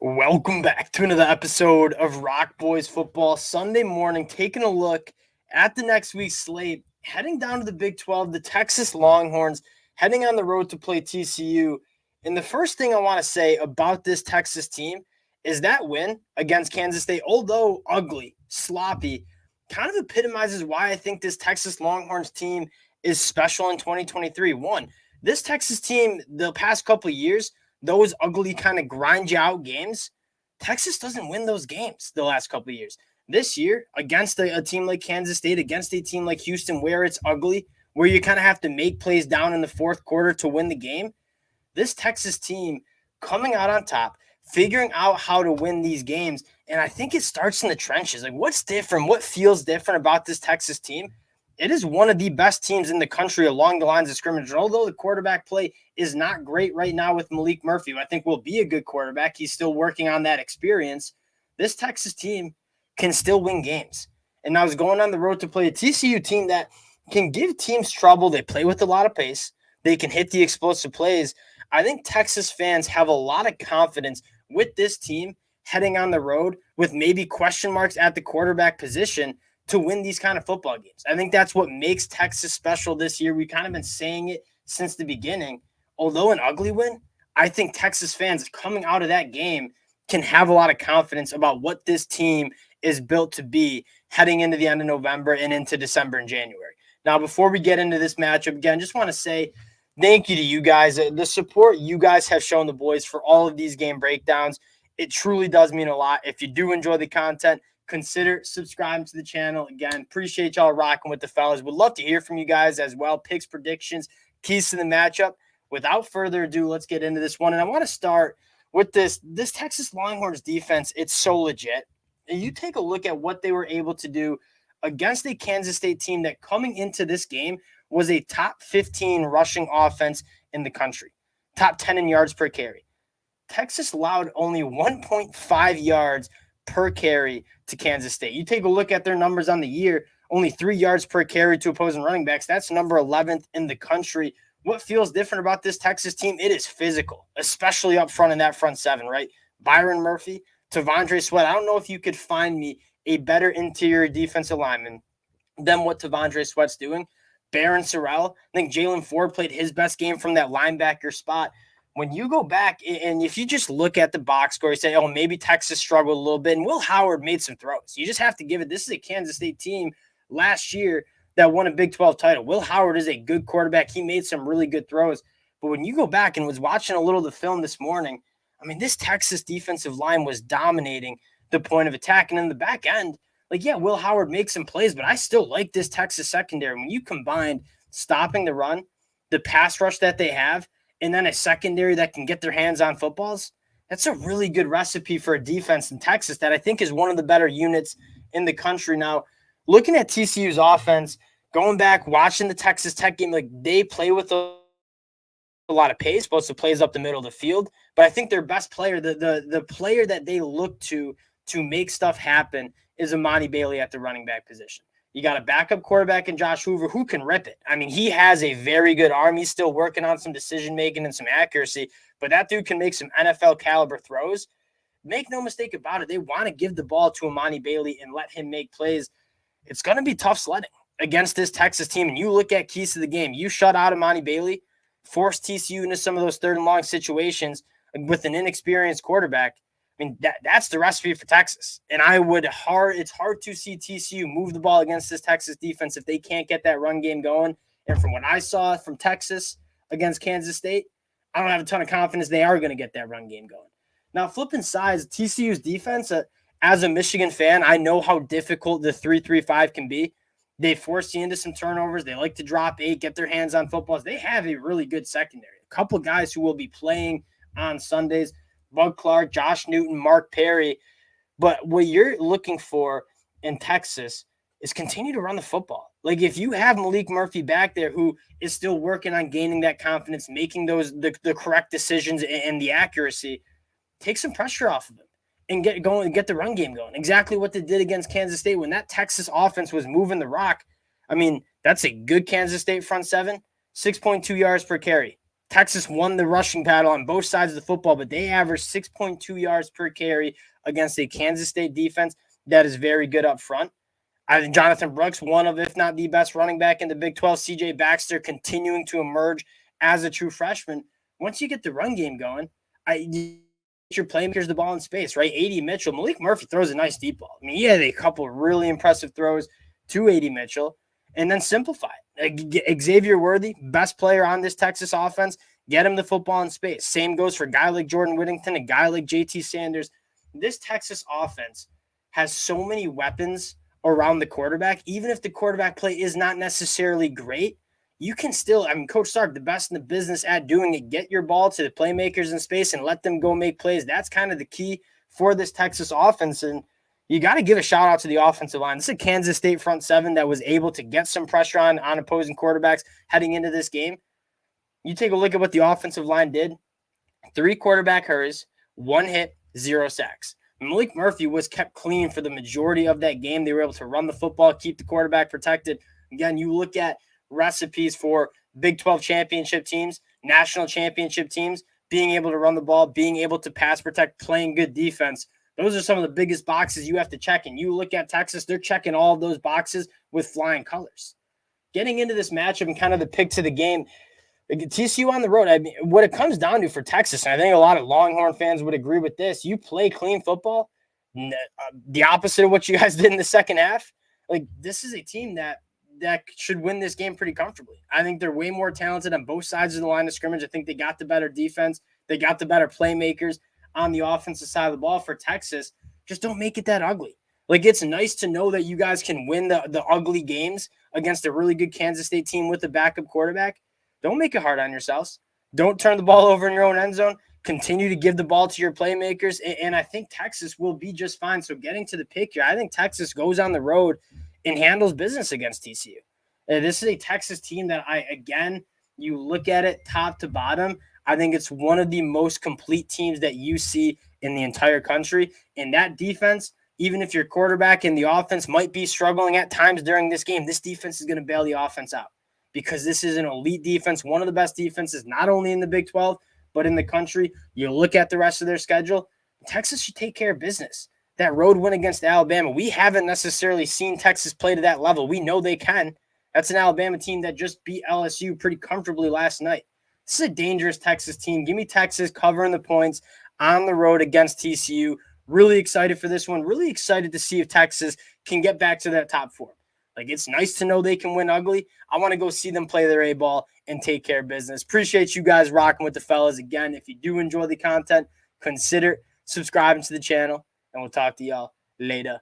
Welcome back to another episode of Rock Boys Football Sunday morning. Taking a look at the next week's slate, heading down to the Big 12, the Texas Longhorns heading on the road to play TCU. And the first thing I want to say about this Texas team is that win against Kansas State, although ugly, sloppy, kind of epitomizes why I think this Texas Longhorns team is special in 2023. One, this Texas team, the past couple of years, those ugly kind of grind you out games, Texas doesn't win those games the last couple of years. This year, against a team like Kansas State, against a team like Houston, where it's ugly, where you kind of have to make plays down in the fourth quarter to win the game, this Texas team coming out on top, figuring out how to win these games. And I think it starts in the trenches. Like, what's different? What feels different about this Texas team? It is one of the best teams in the country along the lines of scrimmage. And although the quarterback play is not great right now with Malik Murphy, who I think will be a good quarterback, he's still working on that experience. This Texas team can still win games. And I was going on the road to play a TCU team that can give teams trouble. They play with a lot of pace. They can hit the explosive plays. I think Texas fans have a lot of confidence with this team heading on the road with maybe question marks at the quarterback position to win these kind of football games. I think that's what makes Texas special this year. We've kind of been saying it since the beginning. Although an ugly win, I think Texas fans coming out of that game can have a lot of confidence about what this team is built to be heading into the end of November and into December and January. Now, before we get into this matchup, again, just want to say thank you to you guys. The support you guys have shown the boys for all of these game breakdowns, it truly does mean a lot. If you do enjoy the content, consider subscribing to the channel. Again, appreciate y'all rocking with the fellas. Would love to hear from you guys as well. Picks, predictions, keys to the matchup. Without further ado, let's get into this one. And I want to start with this Texas Longhorns defense. It's so legit. And you take a look at what they were able to do against a Kansas State team that coming into this game was a top 15 rushing offense in the country, top 10 in yards per carry. Texas allowed only 1.5 yards per carry to Kansas State. You take a look at their numbers on the year, only 3 yards per carry to opposing running backs. That's number 11th in the country. What feels different about this Texas team? It is physical, especially up front in that front seven, right? Byron Murphy, Tavondre Sweat. I don't know if you could find me a better interior defensive lineman than what Tavondre Sweat's doing. Barron Sorrell, I think Jalen Ford played his best game from that linebacker spot. When you go back and if you just look at the box score, you say, oh, maybe Texas struggled a little bit, and Will Howard made some throws. You just have to give it. This is a Kansas State team last year that won a Big 12 title. Will Howard is a good quarterback. He made some really good throws. But when you go back and was watching a little of the film this morning, I mean, this Texas defensive line was dominating the point of attack. And in the back end, like, yeah, Will Howard makes some plays, but I still like this Texas secondary. When you combine stopping the run, the pass rush that they have, and then a secondary that can get their hands on footballs, that's a really good recipe for a defense in Texas that I think is one of the better units in the country. Now, looking at TCU's offense, going back, watching the Texas Tech game, like they play with a lot of pace, both plays up the middle of the field. But I think their best player, the player that they look to make stuff happen is Amani Bailey at the running back position. You got a backup quarterback in Josh Hoover who can rip it. I mean, he has a very good arm. He's still working on some decision-making and some accuracy, but that dude can make some NFL-caliber throws. Make no mistake about it. They want to give the ball to Amani Bailey and let him make plays. It's going to be tough sledding against this Texas team. And you look at keys to the game. You shut out Amani Bailey, force TCU into some of those third and long situations with an inexperienced quarterback. I mean, that's the recipe for Texas. And it's hard to see TCU move the ball against this Texas defense if they can't get that run game going. And from what I saw from Texas against Kansas State, I don't have a ton of confidence they are going to get that run game going. Now, flipping sides, TCU's defense, as a Michigan fan, I know how difficult the 3-3-5 can be. They force you into some turnovers. They like to drop 8, get their hands on footballs. They have a really good secondary. A couple guys who will be playing on Sundays. Bud Clark, Josh Newton, Mark Perry. But what you're looking for in Texas is continue to run the football. Like if you have Malik Murphy back there who is still working on gaining that confidence, making the correct decisions and the accuracy, take some pressure off of him and get the run game going. Exactly what they did against Kansas State when that Texas offense was moving the rock. I mean, that's a good Kansas State front seven, 6.2 yards per carry. Texas won the rushing battle on both sides of the football, but they averaged 6.2 yards per carry against a Kansas State defense that is very good up front. I think Jonathan Brooks, one of, if not the best running back in the Big 12, CJ Baxter continuing to emerge as a true freshman. Once you get the run game going, your playmakers the ball in space, right? A.D. Mitchell, Malik Murphy throws a nice deep ball. I mean, he had a couple really impressive throws to A.D. Mitchell, and then simplify it. Xavier Worthy, best player on this Texas offense, get him the football in space. Same goes for a guy like Jordan Whittington, a guy like JT Sanders. This Texas offense has so many weapons around the quarterback. Even if the quarterback play is not necessarily great, you can still, Coach Sark, the best in the business at doing it, get your ball to the playmakers in space and let them go make plays. That's kind of the key for this Texas offense. And you got to give a shout out to the offensive line. This is a Kansas State front seven that was able to get some pressure on opposing quarterbacks heading into this game. You take a look at what the offensive line did. 3 quarterback hurries, 1 hit, 0 sacks. Malik Murphy was kept clean for the majority of that game. They were able to run the football, keep the quarterback protected. Again, you look at recipes for Big 12 championship teams, national championship teams, being able to run the ball, being able to pass protect, playing good defense. Those are some of the biggest boxes you have to check. And you look at Texas, they're checking all of those boxes with flying colors. Getting into this matchup and kind of the pick to the game, TCU on the road, what it comes down to for Texas, and I think a lot of Longhorn fans would agree with this, you play clean football, the opposite of what you guys did in the second half. Like, this is a team that should win this game pretty comfortably. I think they're way more talented on both sides of the line of scrimmage. I think they got the better defense. They got the better playmakers on the offensive side of the ball for Texas. Just don't make it that ugly. Like, it's nice to know that you guys can win the ugly games against a really good Kansas State team with a backup quarterback. Don't make it hard on yourselves. Don't turn the ball over in your own end zone. Continue to give the ball to your playmakers, and I think Texas will be just fine. So getting to the pick here, I think Texas goes on the road and handles business against TCU. This is a Texas team that you look at it top to bottom, I think it's one of the most complete teams that you see in the entire country. And that defense, even if your quarterback and the offense might be struggling at times during this game, this defense is going to bail the offense out because this is an elite defense, one of the best defenses, not only in the Big 12, but in the country. You look at the rest of their schedule, Texas should take care of business. That road win against Alabama, we haven't necessarily seen Texas play to that level. We know they can. That's an Alabama team that just beat LSU pretty comfortably last night. This is a dangerous Texas team. Give me Texas covering the points on the road against TCU. Really excited for this one. Really excited to see if Texas can get back to that top four. Like, it's nice to know they can win ugly. I want to go see them play their A-ball and take care of business. Appreciate you guys rocking with the fellas. Again, if you do enjoy the content, consider subscribing to the channel, and we'll talk to y'all later.